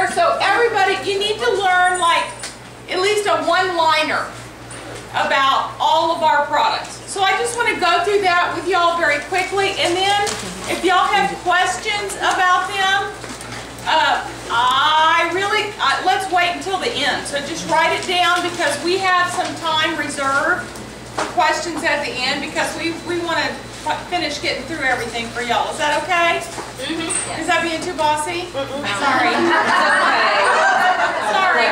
applicator. So everybody, you need to learn like at least a one-liner about all of our products. So I just want to go through that with y'all very quickly, and then if y'all have questions about them, let's wait until the end. So just write it down because we have some time reserved for questions at the end because we want to finish getting through everything for y'all. Is that okay? Mm-hmm. Yes. Is that being too bossy? Mm-mm. Sorry. Sorry.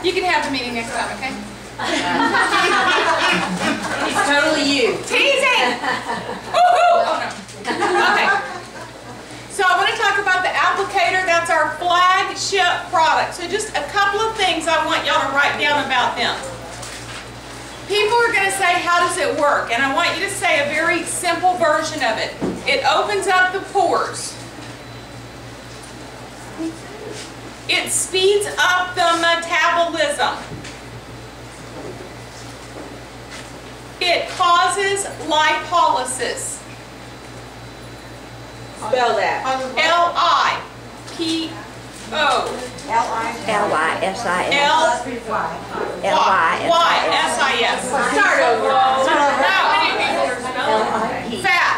You can have the meeting next time, okay? It's totally you. Teasing! Woohoo! Oh no. Okay. So I want to talk about the applicator. That's our flagship product. So just a couple of things I want y'all to write down about them. People are going to say, how does it work? And I want you to say a very simple version of it. It opens up the pores. It speeds up the metabolism. It causes lipolysis. Spell that. L-I-P-O. L-Y-S-I-S. L-Y-S-I-S. Start over. Fat.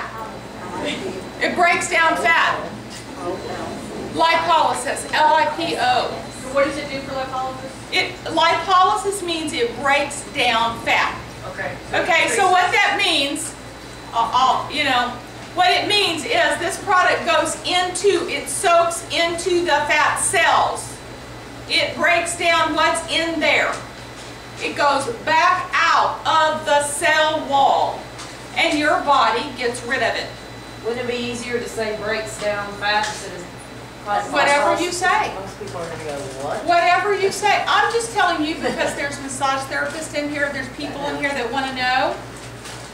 It breaks down fat. Lipolysis. L-I-P-O. What does it do for lipolysis? Lipolysis means it breaks down fat. Okay. Okay, so what that means, what it means is this product it soaks into the fat cells. It breaks down what's in there. It goes back out of the cell wall, and your body gets rid of it. Wouldn't it be easier to say breaks down fat instead of Whatever you say. Most people are going to go, what? Whatever you say. I'm just telling you because there's massage therapists in here, there's people in here that want to know.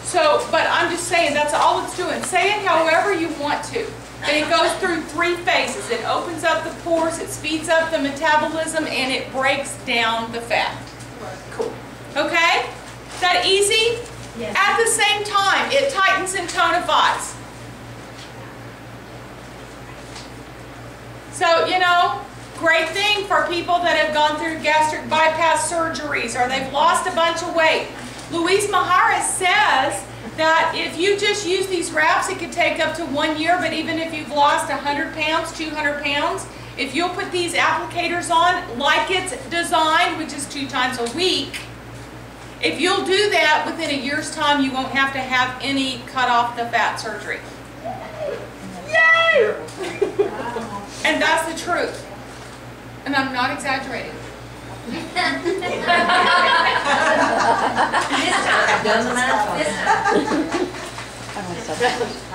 So, but I'm just saying that's all it's doing. Say it however you want to. But it goes through 3 phases. It opens up the pores, it speeds up the metabolism, and it breaks down the fat. Cool. Okay? Is that easy? Yes. At the same time, it tightens and tonifies. So, great thing for people that have gone through gastric bypass surgeries or they've lost a bunch of weight. Luis Maharis says that if you just use these wraps, it could take up to 1 year, but even if you've lost 100 pounds, 200 pounds, if you'll put these applicators on like it's designed, which is 2 times a week, if you'll do that within a year's time, you won't have to have any cut off the fat surgery. Yay! And that's the truth. And I'm not exaggerating.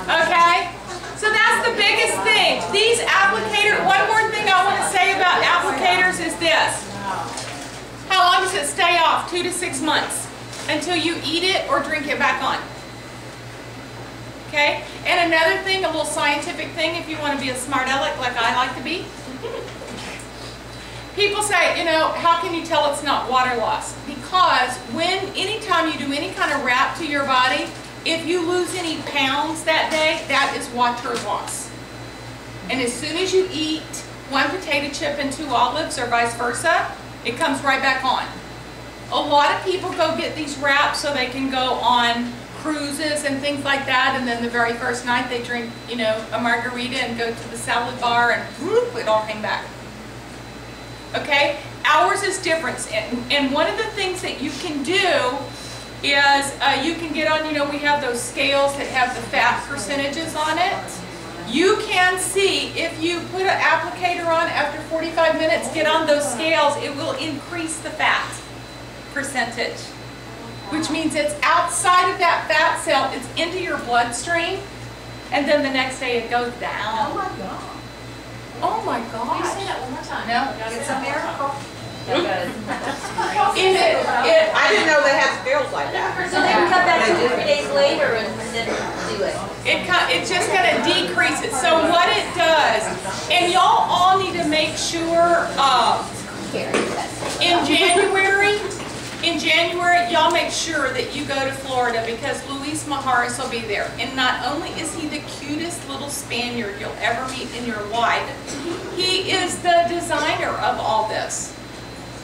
Okay? So that's the biggest thing. These applicators, one more thing I want to say about applicators is this. How long does it stay off? 2 to 6 months until you eat it or drink it back on. Okay? And another thing, a little scientific thing, if you want to be a smart aleck like I like to be. People say, how can you tell it's not water loss? Because anytime you do any kind of wrap to your body, if you lose any pounds that day, that is water loss. And as soon as you eat 1 potato chip and 2 olives or vice versa, it comes right back on. A lot of people go get these wraps so they can go on cruises and things like that, and then the very first night they drink, a margarita and go to the salad bar and whoop, it all came back. Okay? Ours is different, and one of the things that you can do is you can get on, we have those scales that have the fat percentages on it. You can see if you put an applicator on after 45 minutes, get on those scales, it will increase the fat percentage. Which means it's outside of that fat cell, it's into your bloodstream, and then the next day it goes down. Oh my God. Oh my God. Can you say that one more time? No, it's a miracle. I didn't know they had skills like that. So they can come back 2 or 3 days later and then do it. It's just going to decrease it. So what it does, and y'all all need to make sure in January, In January, y'all make sure that you go to Florida because Luis Maharis will be there. And not only is he the cutest little Spaniard you'll ever meet in your life, he is the designer of all this.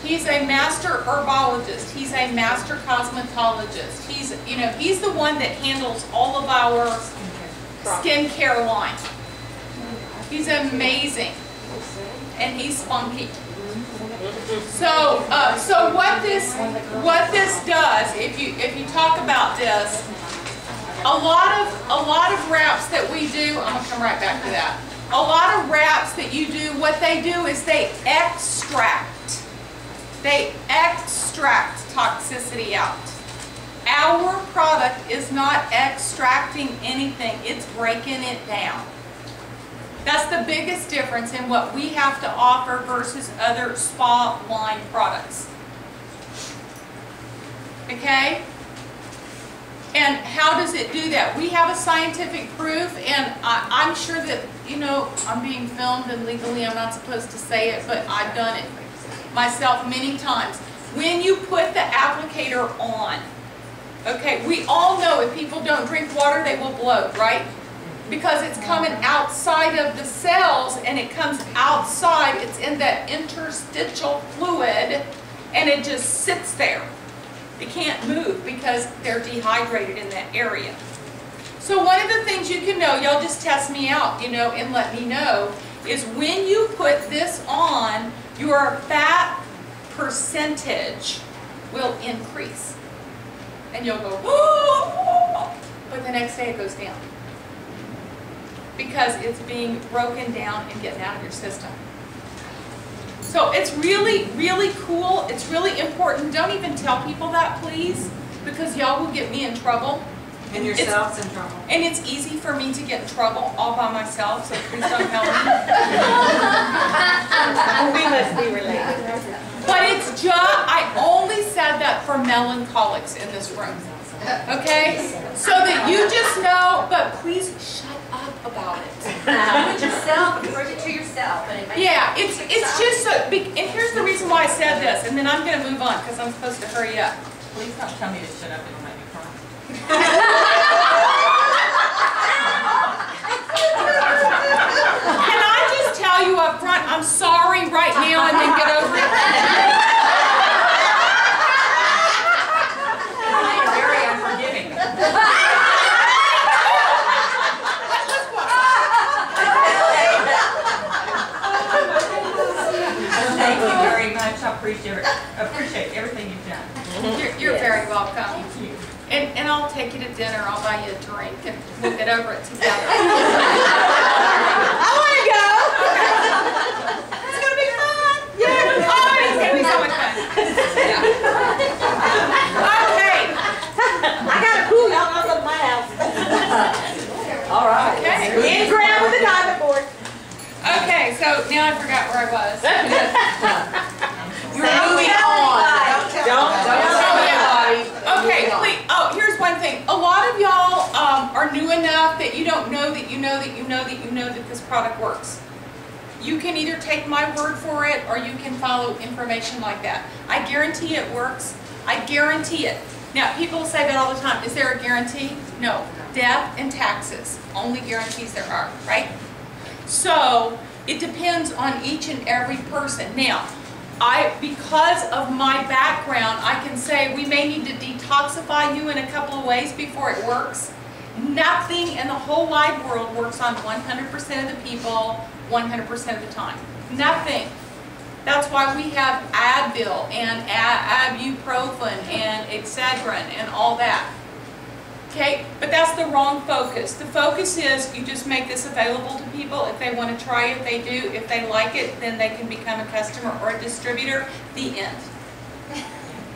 He's a master herbologist. He's a master cosmetologist. He's the one that handles all of our skincare line. He's amazing. And he's funky. So what this does, if you talk about this, a lot of wraps that we do, I'm gonna come right back to that. A lot of wraps that you do, what they do is they extract toxicity out. Our product is not extracting anything, it's breaking it down. That's the biggest difference in what we have to offer versus other spa line products. Okay? And how does it do that? We have a scientific proof, and I'm sure that, I'm being filmed and legally I'm not supposed to say it, but I've done it myself many times. When you put the applicator on, okay, we all know if people don't drink water, they will bloat, right? Because it's coming outside of the cells, and it comes outside, it's in that interstitial fluid, and it just sits there. It can't move because they're dehydrated in that area. So one of the things you can know, y'all just test me out, and let me know, is when you put this on, your fat percentage will increase. And you'll go, oh, but the next day it goes down. Because it's being broken down and getting out of your system. So it's really, really cool. It's really important. Don't even tell people that, please, because y'all will get me in trouble. And yourselves in trouble. And it's easy for me to get in trouble all by myself, so please don't tell me. We must be related. But it's just, I only said that for melancholics in this room. Okay? So that you just know, but please shut up about it. Do it yourself, approach it to yourself. Yeah, it's just so, and here's the reason why I said this, and then I'm going to move on because I'm supposed to hurry up. Please don't tell me to shut up, it'll make me cry. Can I just tell you up front, I'm sorry right now and then get over it? I'm very unforgiving. Thank you very much. I appreciate everything you've done. You're very welcome. Thank you. And I'll take you to dinner, I'll buy you a drink, and we'll get over it together. I want to go. It's going to be fun. Yeah. Oh, it's going to be so much fun. Yeah. Okay. I got a pool. Y'all know something at my house. All right. Okay. In ground with a diving board. Okay, so now I forgot where I was. You're moving on. Don't tell anybody. Okay, please. Oh, here's one thing. A lot of y'all are new enough that you don't know that you know that this product works. You can either take my word for it or you can follow information like that. I guarantee it works. I guarantee it. Now, people say that all the time. Is there a guarantee? No. Death and taxes. Only guarantees there are, right? So, it depends on each and every person. Now, because of my background, I can say we may need to detoxify you in a couple of ways before it works. Nothing in the whole wide world works on 100% of the people 100% of the time. Nothing. That's why we have Advil and ibuprofen and Excedrin and all that. Okay, but that's the wrong focus. The focus is you just make this available to people. If they want to try it, they do. If they like it, then they can become a customer or a distributor. The end.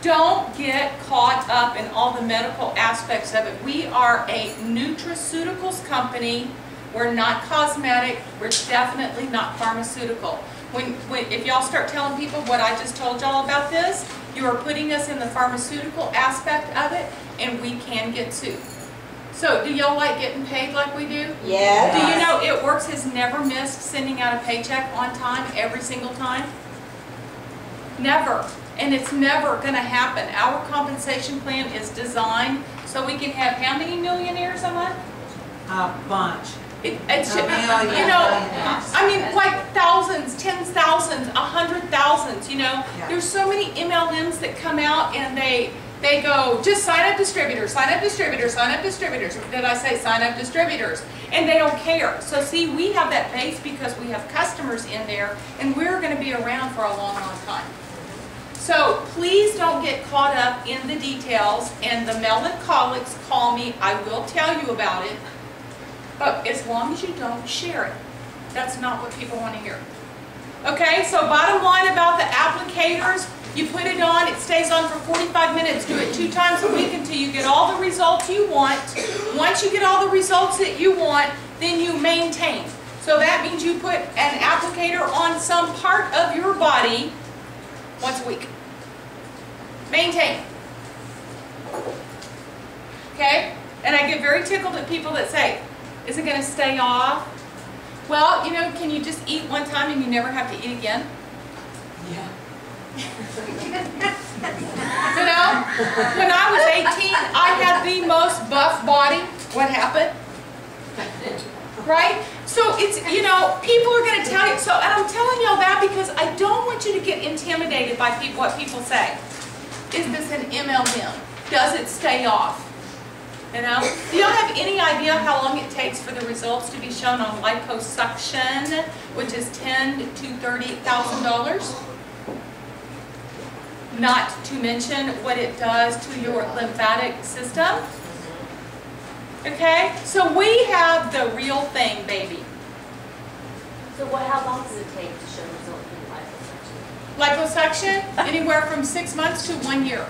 Don't get caught up in all the medical aspects of it. We are a nutraceuticals company. We're not cosmetic. We're definitely not pharmaceutical. If y'all start telling people what I just told y'all about this, you are putting us in the pharmaceutical aspect of it, and we can get sued. So, do y'all like getting paid like we do? Yes. Do you know It Works has never missed sending out a paycheck on time every single time? Never. And it's never going to happen. Our compensation plan is designed so we can have how many millionaires a month? A bunch. It should, million, you know, millionaires. I mean, like thousands, tens of thousands, 100,000s, you know. Yeah. There's so many MLMs that come out and they go, just sign up distributors, sign up distributors, sign up distributors. Did I say sign up distributors? And they don't care. So see, we have that base because we have customers in there and we're going to be around for a long, long time. So please don't get caught up in the details, and the melancholics call me, I will tell you about it, but as long as you don't share it. That's not what people want to hear. Okay, so bottom line about the applicators, you put it on, it stays on for 45 minutes, do it 2 times a week until you get all the results you want. Once you get all the results that you want, then you maintain. So that means you put an applicator on some part of your body once a week. Maintain. Okay? And I get very tickled at people that say, is it going to stay off? Well, you know, can you just eat one time and you never have to eat again? Yeah. You know, when I was 18, I had the most buff body. What happened? Right? So it's, you know, people are going to tell you. So, and I'm telling y'all that because I don't want you to get intimidated by people, what people say. Is this an MLM? Does it stay off? You know? Do y'all have any idea how long it takes for the results to be shown on liposuction, which is $10,000 to $30,000? Not to mention what it does to your lymphatic system. Okay? So we have the real thing, baby. So how long does it take to show results in liposuction? Liposuction, anywhere from 6 months to 1 year.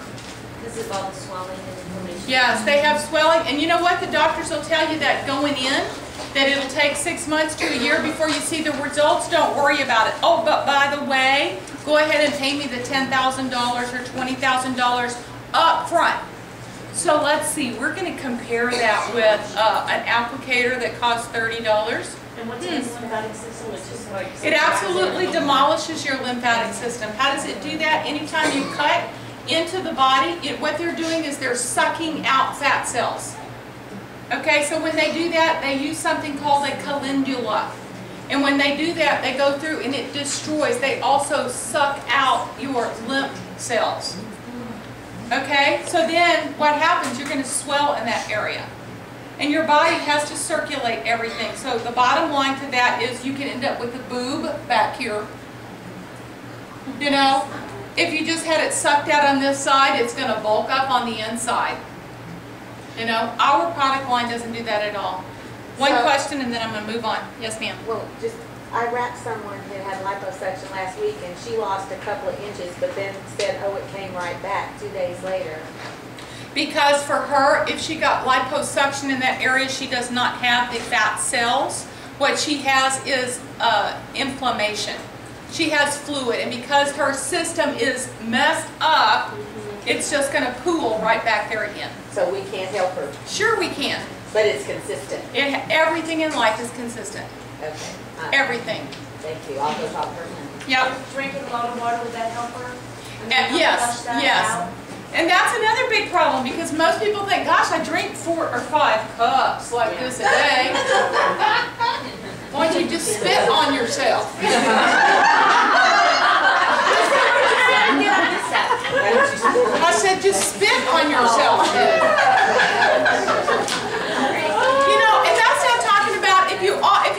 Because of all the swelling and inflammation? Yes, they have swelling. And you know what? The doctors will tell you that going in, that it'll take 6 months to a year before you see the results. Don't worry about it. Oh, but by the way, go ahead and pay me the $10,000 or $20,000 up front. So let's see, we're going to compare that with an applicator that costs $30. And what's in the lymphatic system? It's just like... It absolutely demolishes your lymphatic system. How does it do that? Anytime you cut into the body, what they're doing is they're sucking out fat cells. Okay, so when they do that, they use something called a calendula. And when they do that, they go through and it destroys. They also suck out your lymph cells. Okay, so then what happens? You're going to swell in that area. And your body has to circulate everything. So the bottom line to that is you can end up with a boob back here. You know, if you just had it sucked out on this side, it's going to bulk up on the inside. You know, our product line doesn't do that at all. One question and then I'm going to move on. Yes, ma'am. Well, I wrapped someone who had liposuction last week and she lost a couple of inches, but then said, oh, it came right back 2 days later. Because for her, if she got liposuction in that area, she does not have the fat cells. What she has is inflammation. She has fluid, and because her system is messed up, it's just going to pool right back there again. So we can't help her, Sure we can. but it's consistent. Everything in life is consistent. Okay. Everything. Thank you. I'll go talk to her. Yep. Drinking a lot of water, would that help her? Yes, yes. And that's another big problem because most people think, gosh, I drink 4 or 5 cups like this a day. Why don't you just spit on yourself? I said, just spit on yourself. You know, and that's what I'm talking about. If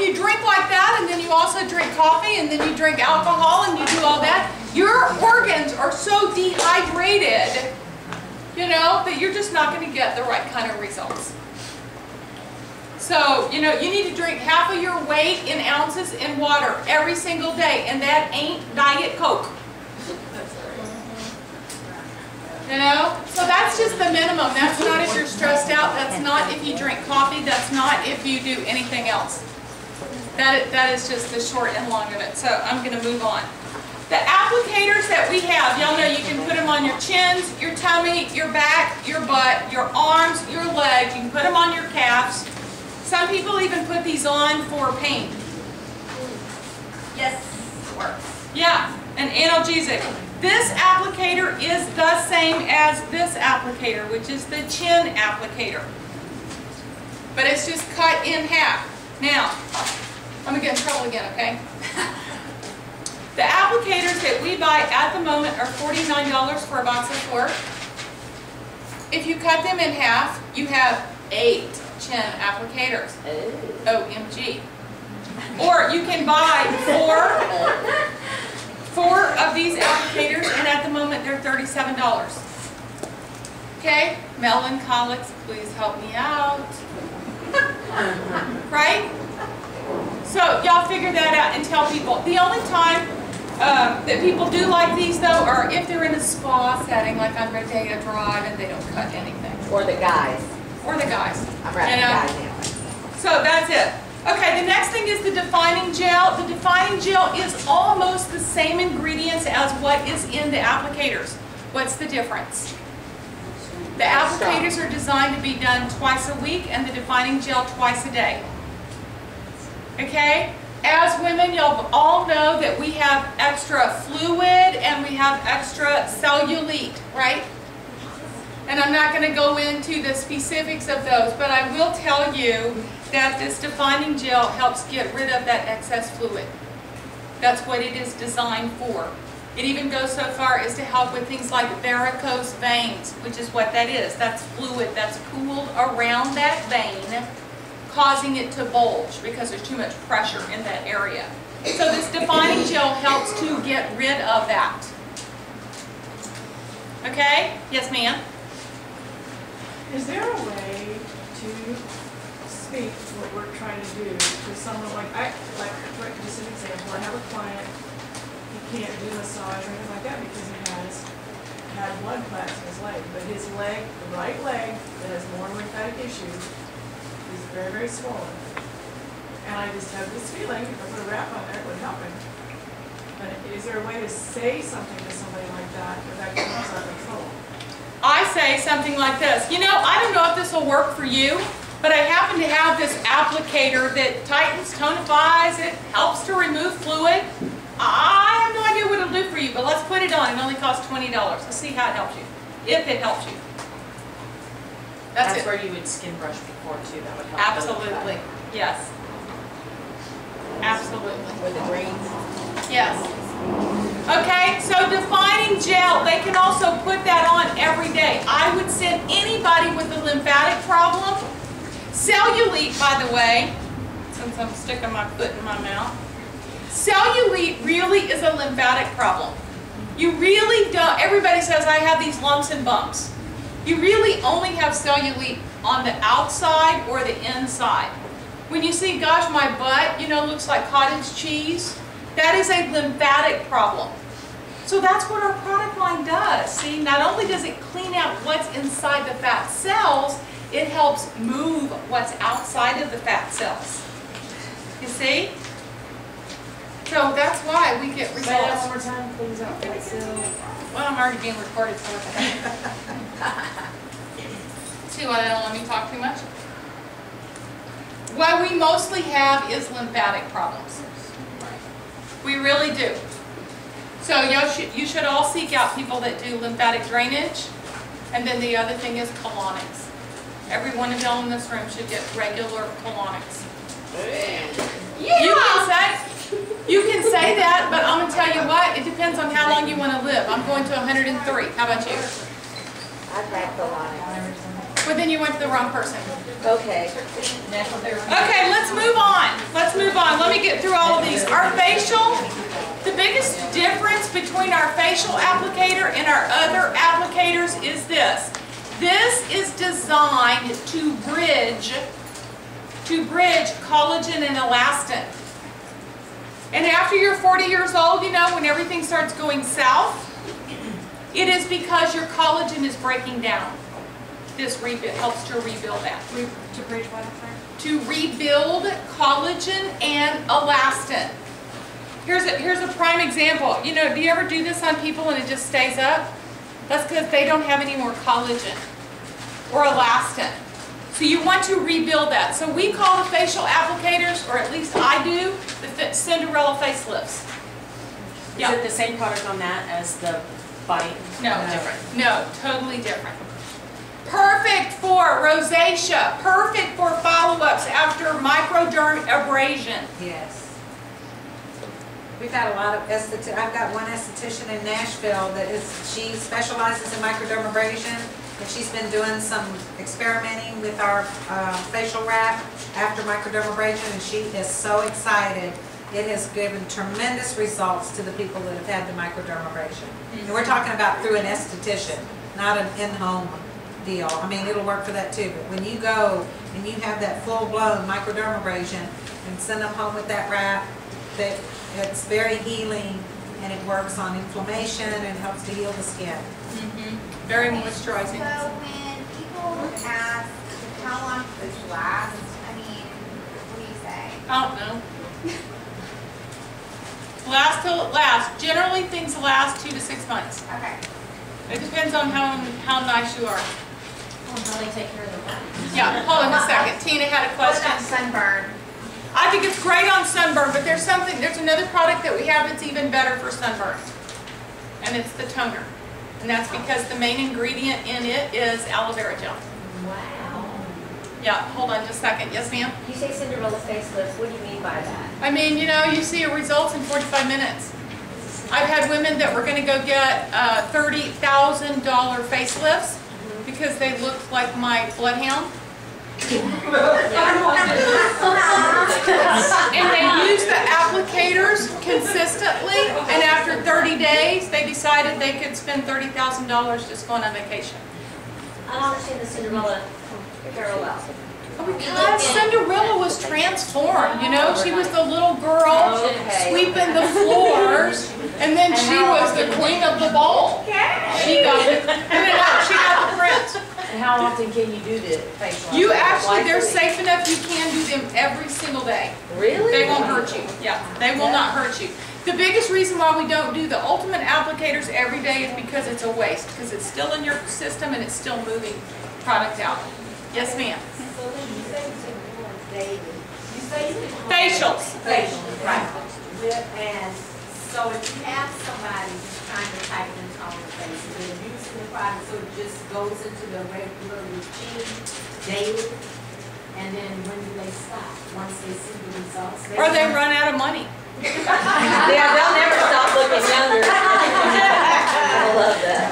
you drink like that and then you also drink coffee and then you drink alcohol and you do all that, your organs are so dehydrated, you know, that you're just not going to get the right kind of results. So, you know, you need to drink half of your weight in ounces in water every single day, and that ain't Diet Coke. You know? So that's just the minimum. That's not if you're stressed out. That's not if you drink coffee. That's not if you do anything else. That is just the short and long of it. So I'm going to move on. The applicators that we have, y'all know you can put them on your chins, your tummy, your back, your butt, your arms, your legs. You can put them on your calves. Some people even put these on for pain. Yes. Yeah, an analgesic. This applicator is the same as this applicator, which is the chin applicator. But it's just cut in half. Now, I'm going to get in trouble again, okay? The applicators that we buy at the moment are $49 for a box of 4. If you cut them in half, you have 8 chin applicators. OMG. Or you can buy 4 of these applicators, and at the moment they're $37. Okay? Melancholics, please help me out. Right? So y'all figure that out and tell people. The only time that people do like these though are if they're in a spa setting like on Rodeo Drive and they don't cut anything. Or the guys. Or the guys. I'm wrapping the guys now. So that's it. Okay, the next thing is the defining gel. The defining gel is almost the same ingredients as what is in the applicators. What's the difference? The applicators are designed to be done twice a week and the defining gel twice a day. Okay? As women, you'll all know that we have extra fluid and we have extra cellulite, right? And I'm not going to go into the specifics of those, but I will tell you that this defining gel helps get rid of that excess fluid. That's what it is designed for. It even goes so far as to help with things like varicose veins, which is what that is. That's fluid that's pooled around that vein, causing it to bulge because there's too much pressure in that area. So this defining gel helps to get rid of that. Okay? Yes, ma'am? Is there a way to speak what we're trying to do to someone just an example, I have a client, he can't do massage or anything like that because he has had blood clots in his leg, but his leg, the right leg that has more lymphatic issues, is very, very swollen. And I just have this feeling, if I put a wrap on there, it would help him. But is there a way to say something to somebody like that without getting out of control? I say something like this. You know, I don't know if this will work for you, but I happen to have this applicator that tightens, tonifies, it helps to remove fluid. I have no idea what it'll do for you, but let's put it on. It only costs $20. Let's see how it helps you, if it helps you. That's it. where you would skin brush before too, that would help. Absolutely, yes. Absolutely. With the greens. Yes. Okay, so defining gel, they can also put that on every day. I would send anybody with a lymphatic problem. Cellulite, by the way, since I'm sticking my foot in my mouth, cellulite really is a lymphatic problem. You really don't, everybody says I have these lumps and bumps. You really only have cellulite on the outside or the inside. When you see, gosh, my butt, you know, looks like cottage cheese, that is a lymphatic problem. So that's what our product line does. See, not only does it clean out what's inside the fat cells, it helps move what's outside of the fat cells. You see? So that's why we get results. Say that one more time, cleans out fat cells. Well, I'm already being recorded, so it's okay. See why they don't let me talk too much? What we mostly have is lymphatic problems. We really do. So you should all seek out people that do lymphatic drainage. And then the other thing is colonics. Every one of y'all in this room should get regular colonics. Yeah. You can say that, but I'm going to tell you what, it depends on how long you want to live. I'm going to 103. How about you? I've had colonics. Well, then you went to the wrong person. Okay. Okay, let's move on. Let's move on. Let me get through all of these. Our facial, the biggest difference between our facial applicator and our other applicators is this. This is designed to bridge collagen and elastin. And after you're 40 years old, you know, when everything starts going south, it is because your collagen is breaking down. This helps to rebuild that. To bridge what, I'm sorry? To rebuild collagen and elastin. Here's a prime example. You know, do you ever do this on people and it just stays up? That's because they don't have any more collagen or elastin. So you want to rebuild that. So we call the facial applicators, or at least I do, the Cinderella facelifts. Is Yeah. it the same product on that as the body? No, Different. no, totally different. Perfect for rosacea, perfect for follow-ups after microdermabrasion. Yes. We've had a lot of I've got one esthetician in Nashville that she specializes in microdermabrasion, and she's been doing some experimenting with our facial wrap after microdermabrasion, and she is so excited. It has given tremendous results to the people that have had the microdermabrasion. And we're talking about through an esthetician, not an in-home deal. I mean, it'll work for that too, but when you go and you have that full-blown microdermabrasion and send them home with that wrap, that it's very healing, and it works on inflammation and helps to heal the skin. Very moisturizing. So when people ask how long does this last, I mean, what do you say? I don't know. Last till it lasts. Generally, things last 2 to 6 months. Okay. It depends on how nice you are. Well, how they take care of their body. Yeah, hold on a second. Tina had a What question. about sunburn? I think it's great on sunburn, but there's another product that we have that's even better for sunburn. And it's the toner. And that's because the main ingredient in it is aloe vera gel. Wow. Yeah, hold on just a second. Yes, ma'am? You say Cinderella facelifts, what do you mean by that? I mean, you know, you see your results in 45 minutes. I've had women that were going to go get $30,000 facelifts because they looked like my bloodhound. And they used the applicators consistently, and after 30 days, they decided they could spend $30,000 just going on vacation. I don't understand the Cinderella parallel. Because Cinderella was transformed, you know, she was the little girl sweeping the floors, and then she was the queen of the ball. She got the prince. And how often can you do the facial? You actually, they're safe enough, you can do them every single day. Really? They won't hurt you. Yeah, they will not hurt you. The biggest reason why we don't do the ultimate applicators every day is because it's a waste, because it's still in your system and it's still moving product out. Yes, ma'am. So then you say Cinderella is daily. You say you can. Facials. Facials, right. And so if you have somebody who's trying to tighten and tone the face, and they're using the product, so it just goes into the regular routine daily, and then when do they stop? Once they see the results? Or they run out of money. Yeah, they'll never stop looking younger. I love that.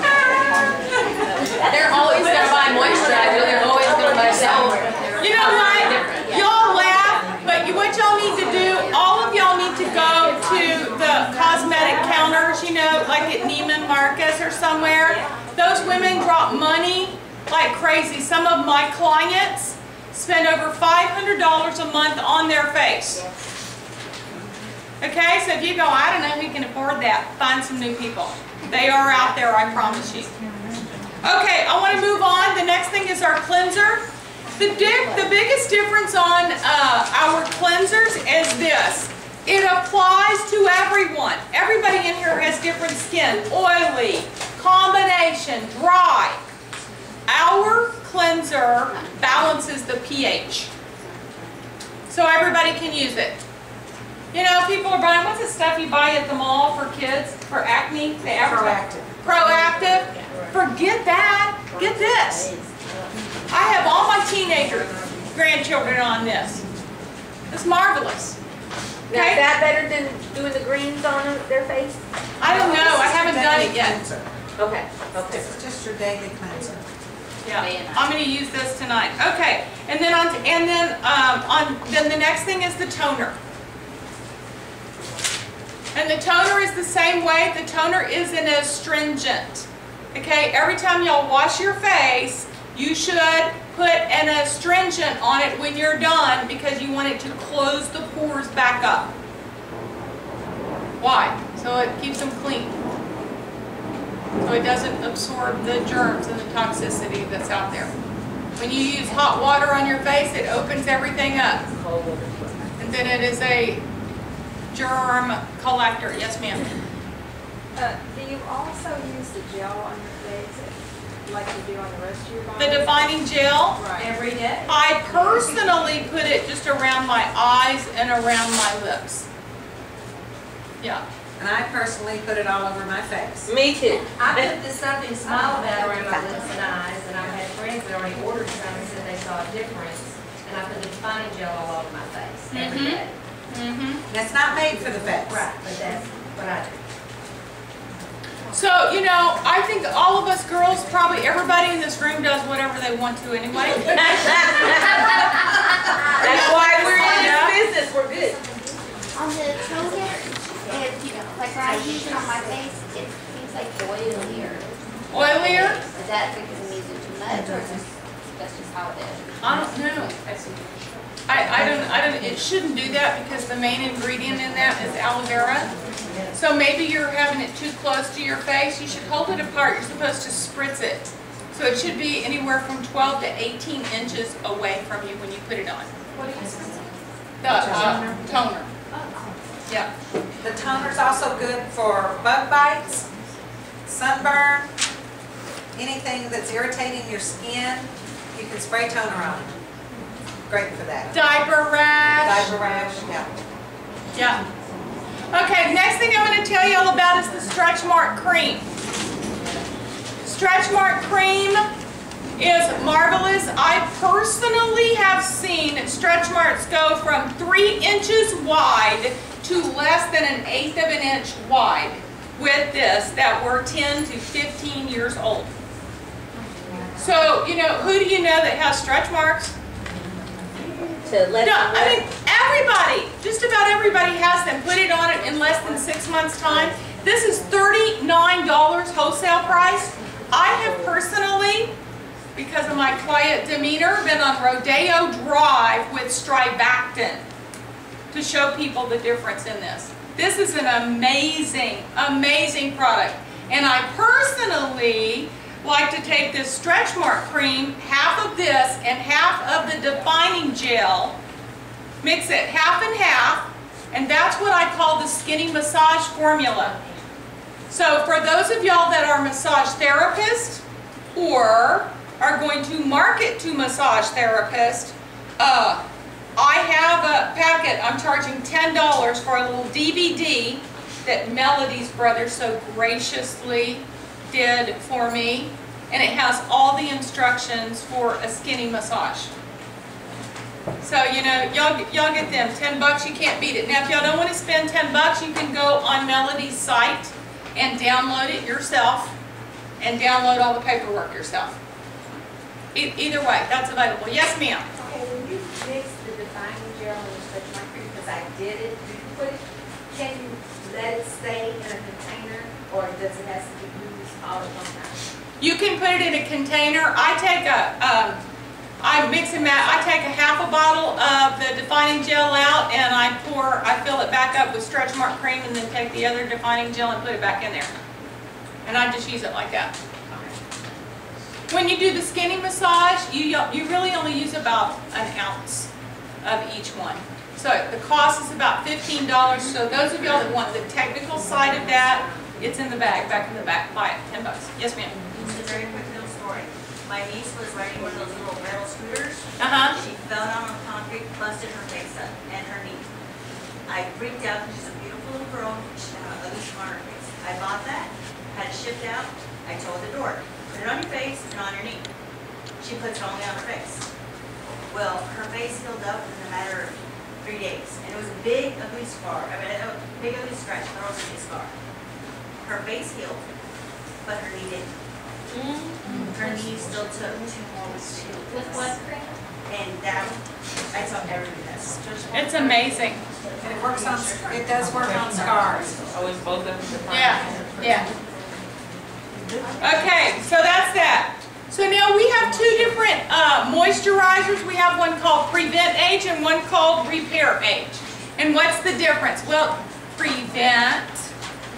They're always going to buy moisturizer. They're always going to buy somewhere. You know what? Y'all laugh, but what y'all need to do, all of y'all need to go to the cosmetic counters, you know, like at Neiman Marcus or somewhere. Those women drop money like crazy. Some of my clients spend over $500 a month on their face. Okay, so if you go, I don't know who can afford that, find some new people. They are out there, I promise you. Okay, I want to move on. The next thing is our cleanser. The biggest difference on our cleansers is this. It applies to everyone. Everybody in here has different skin. Oily, combination, dry. Our cleanser balances the pH. So everybody can use it. You know, people are buying, what's the stuff you buy at the mall for kids, for acne? Proactive. Proactive. Forget that. Get this. I have all my teenager grandchildren on this. It's marvelous. Now, is Okay? that better than doing the greens on their face? I don't know. I haven't done it yet. Okay, okay. This is just your daily cleanser. Yeah, I'm going to use this tonight. Okay, and then then the next thing is the toner. And the toner is the same way. The toner is an astringent. Okay, every time y'all wash your face, you should put an astringent on it when you're done because you want it to close the pores back up. Why? So it keeps them clean. So it doesn't absorb the germs and the toxicity that's out there. When you use hot water on your face, it opens everything up. And then it is a germ collector. Yes, ma'am. Do you also use the gel on your face like you do on the rest of your body? The defining gel, Right. Every day. I personally put it just around my eyes and around my lips. Yeah. And I personally put it all over my face. Me too. I put this something small about around my lips and eyes, and I've had friends that already ordered some and said they saw a difference. And I put the defining gel all over my face every day. That's not made for the face. Right, but that's what I do. So, you know, I think all of us girls, probably everybody in this room does whatever they want to anyway. That's why we're in this business. We're good. On the toner, if, you know, like when I use it on my face, it seems like oilier. Oilier? Is that because I'm using too much, or is that's just how it is? I don't know. I don't, it shouldn't do that because the main ingredient in that is aloe vera. So maybe you're having it too close to your face. You should hold it apart. You're supposed to spritz it. So it should be anywhere from 12 to 18 inches away from you when you put it on. What do you spritz it? The toner. Yeah. The toner's also good for bug bites, sunburn, anything that's irritating your skin. You can spray toner on it. Great for that. Diaper rash. Diaper rash, yeah. Yeah. Okay, next thing I'm going to tell you all about is the Stretch Mark Cream. Stretch Mark Cream is marvelous. I personally have seen stretch marks go from 3 inches wide to less than 1/8 of an inch wide with this that were 10 to 15 years old. So, you know, who do you know that has stretch marks? To let No, I mean, everybody, just about everybody has them. Put it on it in less than 6 months' time. This is $39 wholesale price. I have personally, because of my quiet demeanor, been on Rodeo Drive with Strivactin to show people the difference in this. This is an amazing, amazing product. And I personally like to take this stretch mark cream, half of this and half of the defining gel, mix it half and half, and that's what I call the skinny massage formula. So for those of y'all that are massage therapists or are going to market to massage therapists, I have a packet. I'm charging $10 for a little DVD that Melody's brother so graciously did for me, and it has all the instructions for a skinny massage. So, you know, y'all get them. $10, you can't beat it. Now, if y'all don't want to spend $10, you can go on Melody's site and download it yourself and download all the paperwork yourself. Either way, that's available. Yes, ma'am. Okay, when you mix the defining gel and the stretch mark cream, because I did it, can you let it stay in a container, or does it have to be used all at one time? You can put it in a container. I take I mix and match. I take a half a bottle of the defining gel out and I fill it back up with stretch mark cream and then take the other defining gel and put it back in there. And I just use it like that. When you do the skinny massage, you really only use about an ounce of each one. So the cost is about $15. So those of y'all that want the technical side of that, it's in the bag, back in the back. Buy it, $10. Yes, ma'am. Just a very quick little story. My niece was riding one of those little metal scooters. She fell down on concrete, busted her face up and her knee. I freaked out because she's a beautiful little girl. She had a ugly scar on her face. I bought that, had it shipped out. I told the door, put it on your face and on your knee. She puts it only on her face. Well, her face healed up in a matter of 3 days. And it was a big, ugly scar. I mean, a big, ugly scratch, but also a scar. Her face healed, but her knee didn't. Her knee still took 2 more weeks to heal. With what cream? And that, I tell everybody that. It's amazing. And it works on, it does work on scars. Always both of them. Yeah. Okay, so that's that. So now we have 2 different moisturizers. We have one called Prevent Age and one called Repair Age. And what's the difference? Well, prevent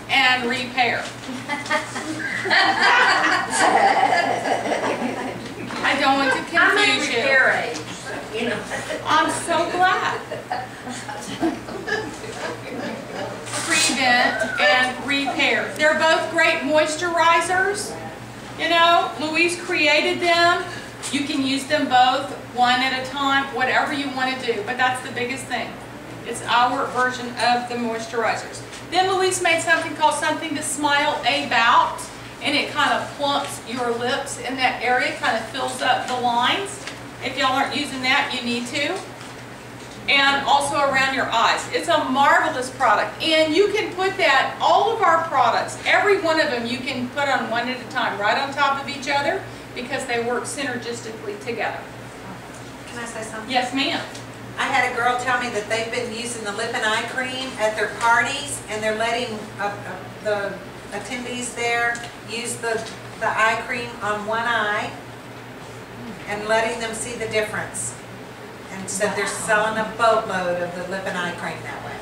and repair. I don't want to confuse you. You know. I'm so glad. Prevent and repair. They're both great moisturizers. You know, Louise created them. You can use them both, one at a time, whatever you want to do. But that's the biggest thing. It's our version of the moisturizers. Then Louise made something called Something to Smile About, and it kind of plumps your lips in that area, kind of fills up the lines. If y'all aren't using that, you need to. And also around your eyes. It's a marvelous product, and you can put that, all of our products, every one of them you can put on one at a time, right on top of each other, because they work synergistically together. Can I say something? Yes, ma'am. I had a girl tell me that they've been using the lip and eye cream at their parties, and they're letting the attendees there use the eye cream on one eye and letting them see the difference. And said they're selling a boatload of the lip and eye cream that way.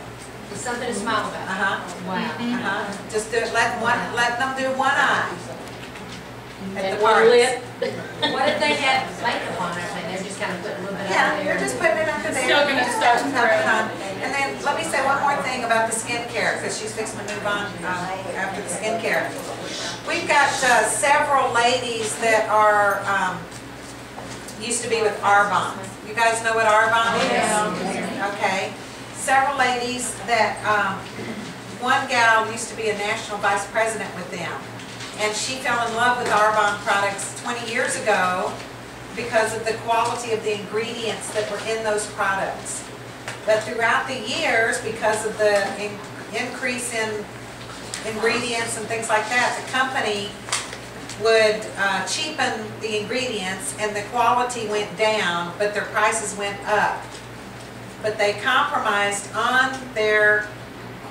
It's something to smile about. Wow. Just let them do one eye at the one parties. lip. What if they have makeup on or something? They're just kind of putting a little bit Yeah, out there. you're just putting it under there. Still gonna start to And then let me say one more thing about the skincare, because she's fixing to move on after the skincare. We've got several ladies that are used to be with Arbonne. You guys know what Arbonne is? Okay. Several ladies that, one gal used to be a national vice president with them, and she fell in love with Arbonne products 20 years ago because of the quality of the ingredients that were in those products. But throughout the years, because of the increase in ingredients and things like that, the company would cheapen the ingredients and the quality went down, but their prices went up. But they compromised on their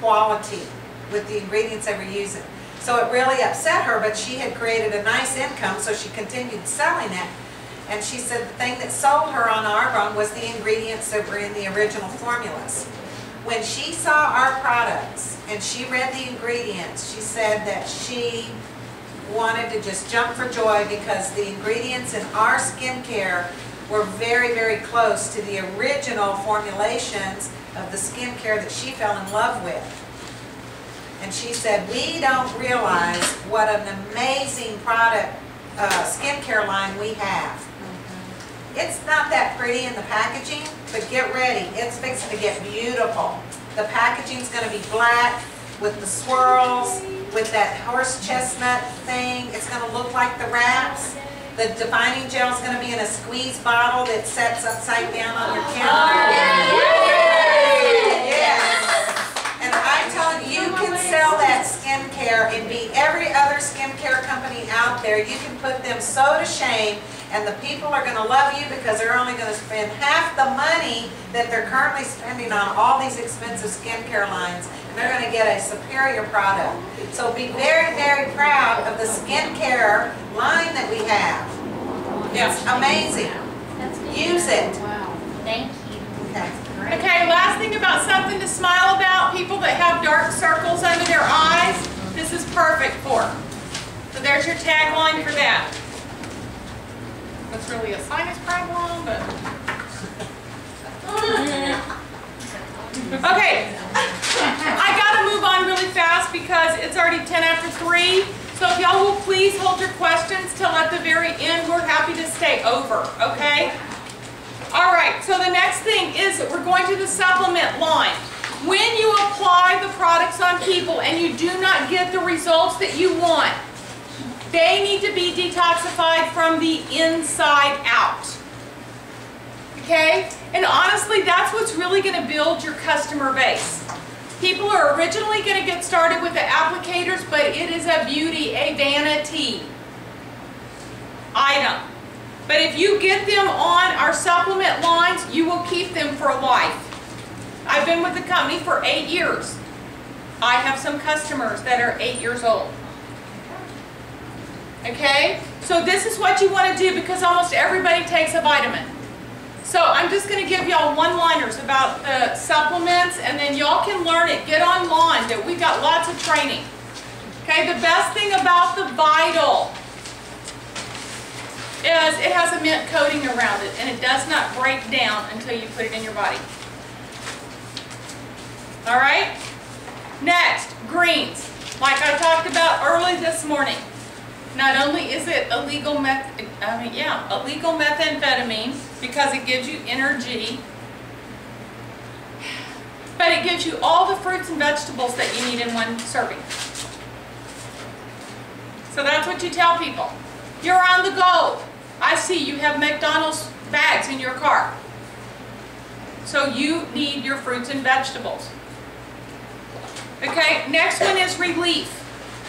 quality with the ingredients they were using. So it really upset her, but she had created a nice income, so she continued selling it. And she said the thing that sold her on Arbonne was the ingredients that were in the original formulas. When she saw our products and she read the ingredients, she said that she wanted to just jump for joy because the ingredients in our skincare were very, very close to the original formulations of the skincare that she fell in love with. And she said, we don't realize what an amazing product, skincare line we have. It's not that pretty in the packaging, but get ready, it's fixing to get beautiful. The packaging's going to be black with the swirls, with that horse chestnut thing. It's going to look like the wraps. The defining gel is going to be in a squeeze bottle that sets upside down on your counter. Yes. And I tell you, you can sell that skincare and beat every other skincare company out there. You can put them so to shame, and the people are going to love you because they're only going to spend half the money that they're currently spending on all these expensive skincare lines, and they're going to get a superior product. So be very, very proud of the skincare line that we have. It's amazing. Use it. Wow. Thank you. Okay. Okay, last thing about something to smile about, people that have dark circles under their eyes, this is perfect for. So there's your tagline for that. That's really a sinus problem, but... Okay, I gotta move on really fast because it's already 10 after 3. So if y'all will please hold your questions till at the very end. We're happy to stay over, okay? All right, so the next thing is that we're going to the supplement line. When you apply the products on people and you do not get the results that you want, they need to be detoxified from the inside out. Okay? And honestly, that's what's really going to build your customer base. People are originally going to get started with the applicators, but it is a beauty, a vanity item. But if you get them on our supplement lines, you will keep them for life. I've been with the company for 8 years. I have some customers that are 8 years old. Okay? So this is what you want to do because almost everybody takes a vitamin. So I'm just going to give y'all one-liners about the supplements, and then y'all can learn it. Get online. We've got lots of training. Okay? The best thing about the Vital is it has a mint coating around it, and it does not break down until you put it in your body. All right? Next, greens. Like I talked about early this morning. Not only is it illegal methamphetamine because it gives you energy, but it gives you all the fruits and vegetables that you need in one serving. So that's what you tell people. You're on the go. I see you have McDonald's bags in your car. So you need your fruits and vegetables. Okay, next one is relief.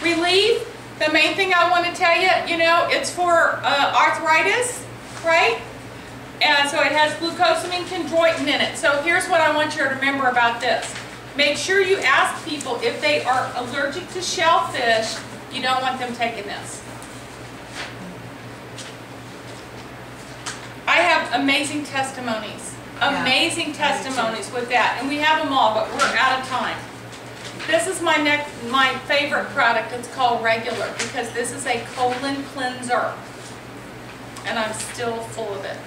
Relief, the main thing I want to tell you, it's for arthritis, right? And so it has glucosamine chondroitin in it. So here's what I want you to remember about this. Make sure you ask people if they are allergic to shellfish. You don't want them taking this. I have amazing testimonies. Amazing testimonies with that. And we have them all, but we're out of time. This is my favorite product. It's called Regular because this is a colon cleanser. And I'm still full of it.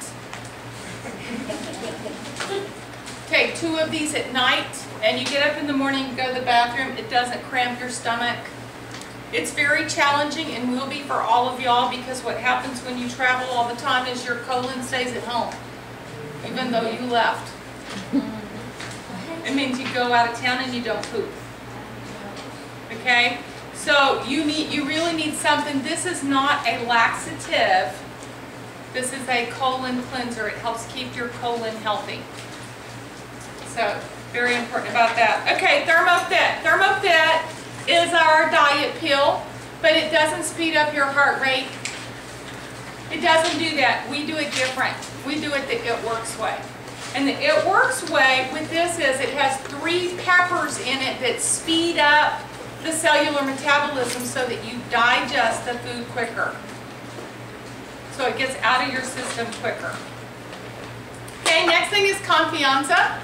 Take 2 of these at night and you get up in the morning and go to the bathroom. It doesn't cramp your stomach. It's very challenging and will be for all of y'all because what happens when you travel all the time is your colon stays at home, even though you left. It means you go out of town and you don't poop. Okay? So you really need something. This is not a laxative. This is a colon cleanser. It helps keep your colon healthy. So, very important about that. Okay, ThermoFit. ThermoFit is our diet pill, but it doesn't speed up your heart rate. It doesn't do that. We do it different. We do it the It Works way. And the It Works way with this is it has 3 peppers in it that speed up the cellular metabolism so that you digest the food quicker. So it gets out of your system quicker. Okay, next thing is Confianza.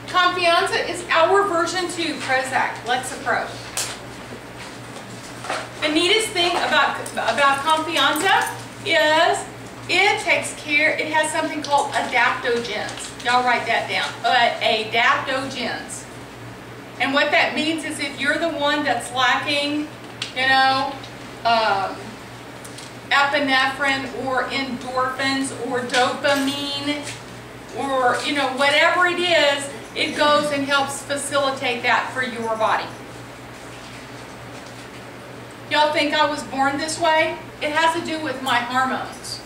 Confianza is our version to Prozac, Lexapro. The neatest thing about Confianza is it takes care, it has something called adaptogens. Y'all write that down. Adaptogens. And what that means is if you're the one that's lacking, epinephrine or endorphins or dopamine or, whatever it is, it goes and helps facilitate that for your body. Y'all think I was born this way? It has to do with my hormones.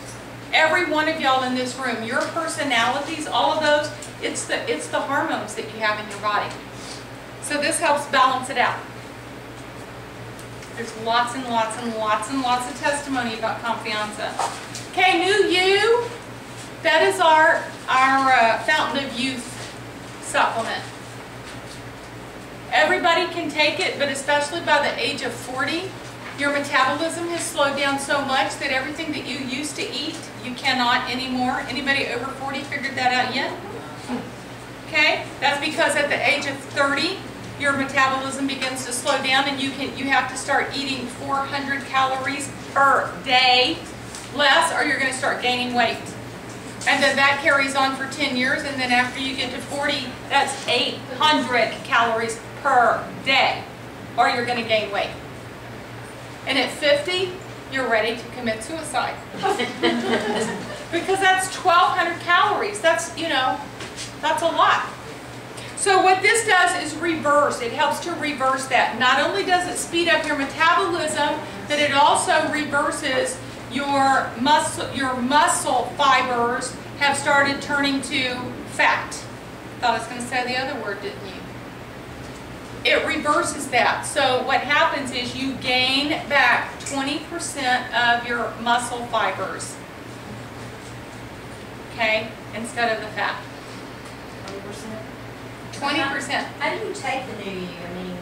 Every one of y'all in this room, your personalities, all of those, it's the hormones that you have in your body. So this helps balance it out. There's lots and lots and lots and lots of testimony about Confianza. Okay, New You. That is our Fountain of Youth supplement. Everybody can take it, but especially by the age of 40, your metabolism has slowed down so much that everything that you used to eat, you cannot anymore. Anybody over 40 figured that out yet? Okay, that's because at the age of 30, your metabolism begins to slow down and you have to start eating 400 calories per day less or you're going to start gaining weight. And then that carries on for 10 years and then after you get to 40, that's 800 calories per day or you're going to gain weight. And at 50, you're ready to commit suicide. Because that's 1,200 calories. That's, that's a lot. So what this does is reverse. It helps to reverse that. Not only does it speed up your metabolism, but it also reverses your muscle fibers have started turning to fat. Thought I was going to say the other word, didn't you? It reverses that. So what happens is you gain back 20% of your muscle fibers. Okay? Instead of the fat. 20%. How do you take the New You? I mean,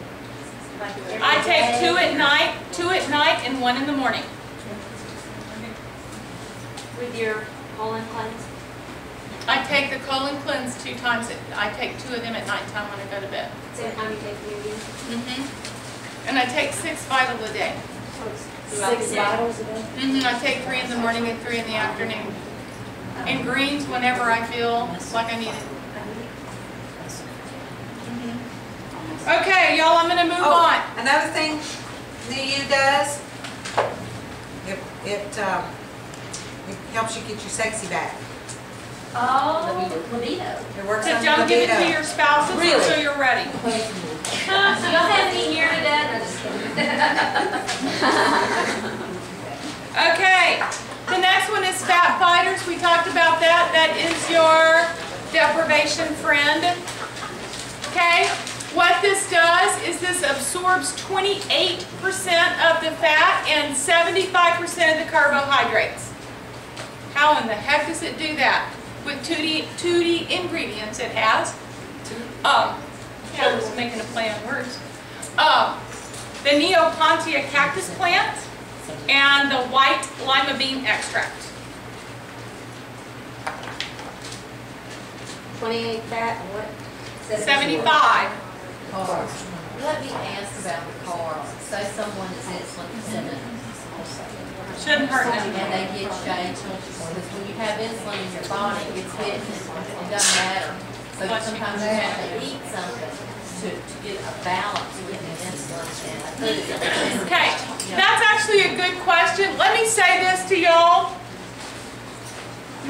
like every I take day? 2 at night and 1 in the morning. With your colon cleanse? I take the colon cleanse 2 times. I take 2 of them at night time when I go to bed. Same time you take New You? And I take 6 Vital a day. Throughout the day? bottles a day? I take 3 in the morning and 3 in the afternoon. And greens whenever I feel like I need it. Okay, y'all, I'm going to move on. Another thing New You does, it helps you get your sexy back. Oh, libido. It works So on don't give it to libido. your spouses Really? until you're ready. So y'all have any here today? No, just kidding. Okay, the next one is fat fighters. We talked about that. That is your deprivation friend. Okay, what this does is this absorbs 28% of the fat and 75% of the carbohydrates. How in the heck does it do that? With 2D ingredients it has. Yeah, I was making a play on words. The Neopontia cactus plant and the white lima bean extract. 28 fat and what? 75. Carbs. Let me ask about the carbs. Say someone is insulin dependent Shouldn't hurt them. and they get changed, because when you have insulin in your body, it's hitting, it doesn't matter. So sometimes you have to eat something to get a balance with the insulin and food. Okay, that's actually a good question. Let me say this to y'all.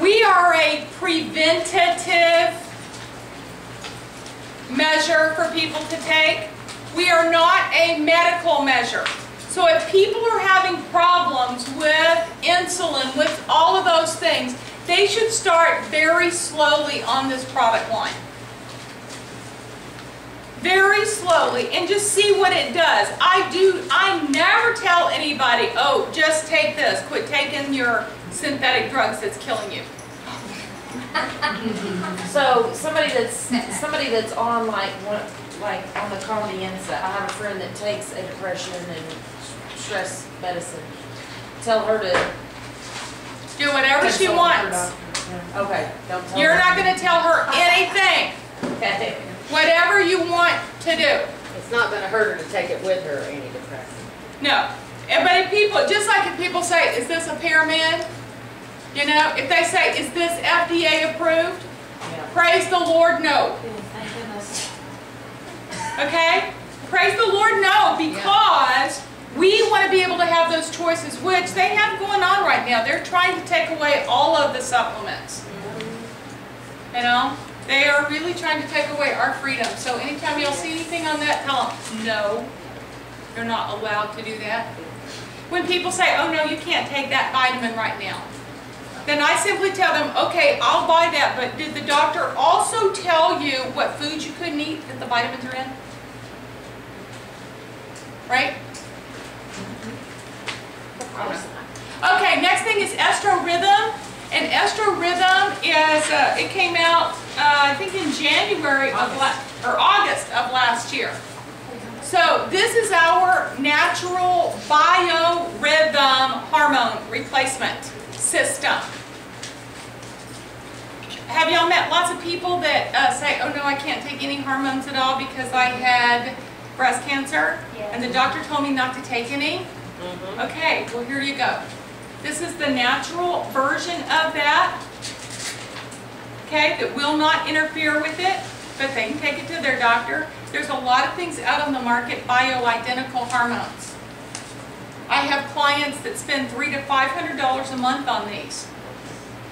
We are a preventative measure for people to take. We are not a medical measure. So if people are having problems with insulin, with all of those things, they should start very slowly on this product line. Very slowly, and just see what it does. I never tell anybody, oh, just take this. Quit taking your synthetic drugs that's killing you. So somebody that's on like on the Convienza, I have a friend that takes a depression and stress medicine. Tell her to Do whatever she consult her wants. doctor. Okay, don't tell You're her. not going to tell her anything. Okay. Whatever you want to do. It's not gonna hurt her to take it with her, antidepressant. No. But if people, just like if people say, is this a pyramid? You know, if they say, is this FDA approved? Yeah. Praise the Lord, no. Thank goodness. Okay? Praise the Lord, no, because we want to be able to have those choices, which they have going on right now. They're trying to take away all of the supplements. You know? They are really trying to take away our freedom. So anytime y'all see anything on that, tell them, no, you're not allowed to do that. When people say, oh no, you can't take that vitamin right now, then I simply tell them, okay, I'll buy that, but did the doctor also tell you what foods you couldn't eat that the vitamins are in? Right? Okay, next thing is Estro Rhythm. And Estro Rhythm is, it came out, I think in January of August of last year. So this is our natural biorhythm hormone replacement system. Have y'all met lots of people that say, oh no, I can't take any hormones at all because I had breast cancer and the doctor told me not to take any? Okay, well here you go. This is the natural version of that, okay, that will not interfere with it, but they can take it to their doctor. There's a lot of things out on the market, bioidentical hormones. I have clients that spend $300 to $500 a month on these.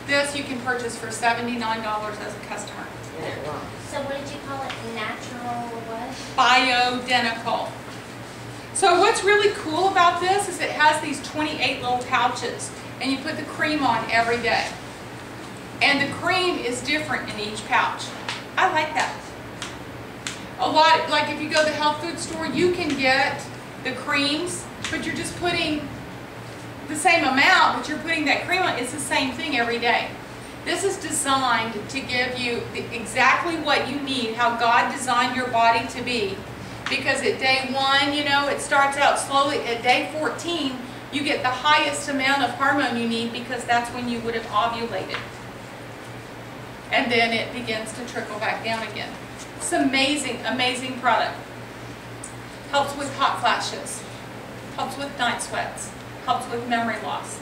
This you can purchase for $79 as a customer. So what did you call it? Natural what? Bioidentical. So what's really cool about this is it has these 28 little pouches, and you put the cream on every day. And the cream is different in each pouch. I like that. A lot, like if you go to the health food store, you can get the creams, but you're just putting the same amount, but you're putting that cream on. It's the same thing every day. This is designed to give you exactly what you need, how God designed your body to be. Because at day 1, you know, it starts out slowly. At day 14, you get the highest amount of hormone you need because that's when you would have ovulated. And then it begins to trickle back down again. It's amazing, amazing product. Helps with hot flashes. Helps with night sweats. Helps with memory loss.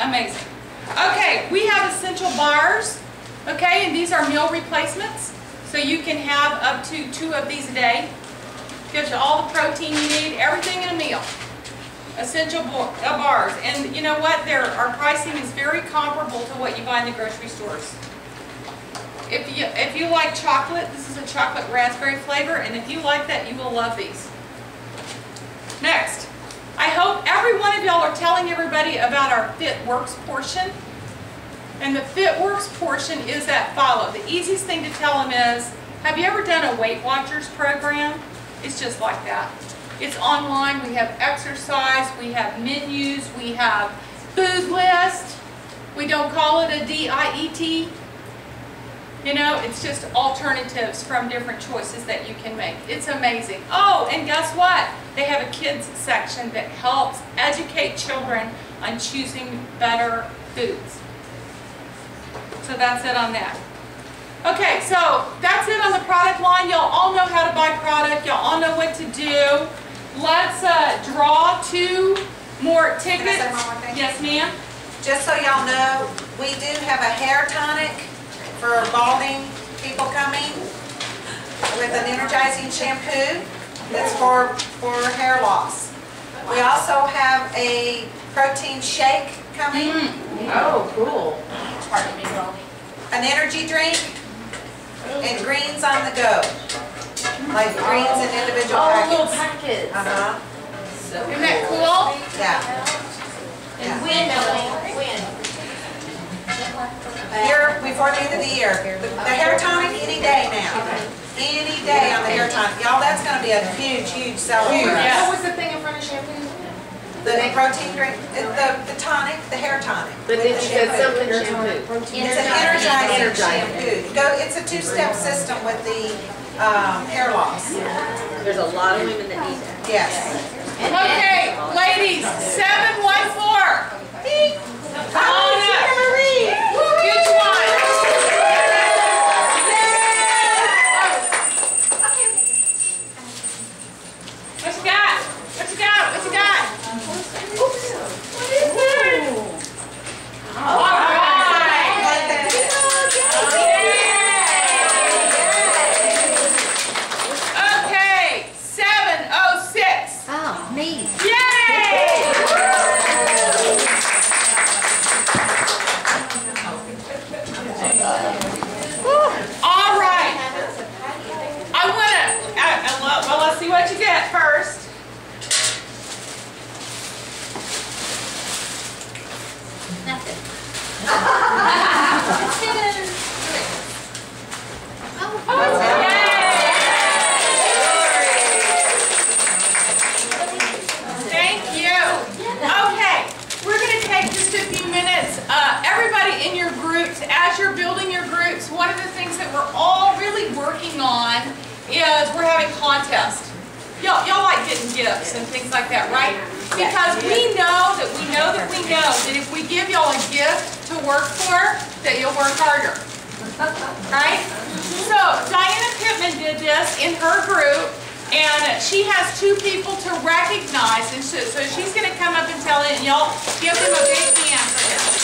Amazing. Okay, we have essential bars. Okay, and these are meal replacements. So you can have up to 2 of these a day. Gives you all the protein you need, everything in a meal. Essential bars. And you know what? Our pricing is very comparable to what you buy in the grocery stores. if you like chocolate, this is a chocolate raspberry flavor, and if you like that, you will love these. Next, I hope every one of y'all are telling everybody about our Fit Works portion. And the Fit Works portion is that follow. The easiest thing to tell them is, have you ever done a Weight Watchers program? It's just like that. It's online. We have exercise, we have menus, we have food list. We don't call it a DIET. You know, it's just alternatives from different choices that you can make. It's amazing. Oh, and guess what? They have a kids section that helps educate children on choosing better foods. So that's it on that. Okay, so that's it on the product line. Y'all all know how to buy product. Y'all all know what to do. Let's draw 2 more tickets. Can I say one more thing? Yes, ma'am. Just so y'all know, we do have a hair tonic for balding people coming with an energizing shampoo that's for hair loss. We also have a protein shake coming, Oh, cool. Pardon me, Rolly. an energy drink, and greens on the go. Like greens in individual Little packets. packets. Isn't that cool? Yeah. And when, Melanie, when? Here, before the end of the year. The hair tonic, any day now. Any day on the hair tonic. Y'all, that's gonna be a huge, huge seller for us. Yeah. What was the thing in front of shampoo? The protein drink, the tonic, the hair tonic. But then she said something shampoo. It's an energizing shampoo. It's a 2-step system with the hair loss. There's a lot of women that need that. Yes. Okay, ladies, 714. Come on up. Which one? What you got? What you got? What you got? All right. Okay, 706. Oh, me. Yay! All right. Well, let's see what you get first. Nothing. Thank you. Okay, we're going to take just a few minutes. Everybody in your groups, as you're building your groups, one of the things that we're all really working on is we're having contests. Y'all like getting gifts and things like that, right? Because we know that if we give y'all a gift to work for, that you'll work harder. Right? So Diana Pittman did this in her group, and she has 2 people to recognize, and so she's going to come up and tell it, and y'all give them a big hand for this.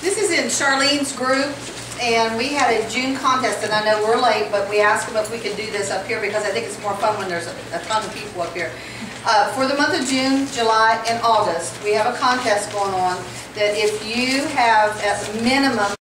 This is in Charlene's group, and we had a June contest, and I know we're late, but we asked them if we could do this up here because I think it's more fun when there's a ton of people up here. For the month of June, July, and August, we have a contest going on that if you have at minimum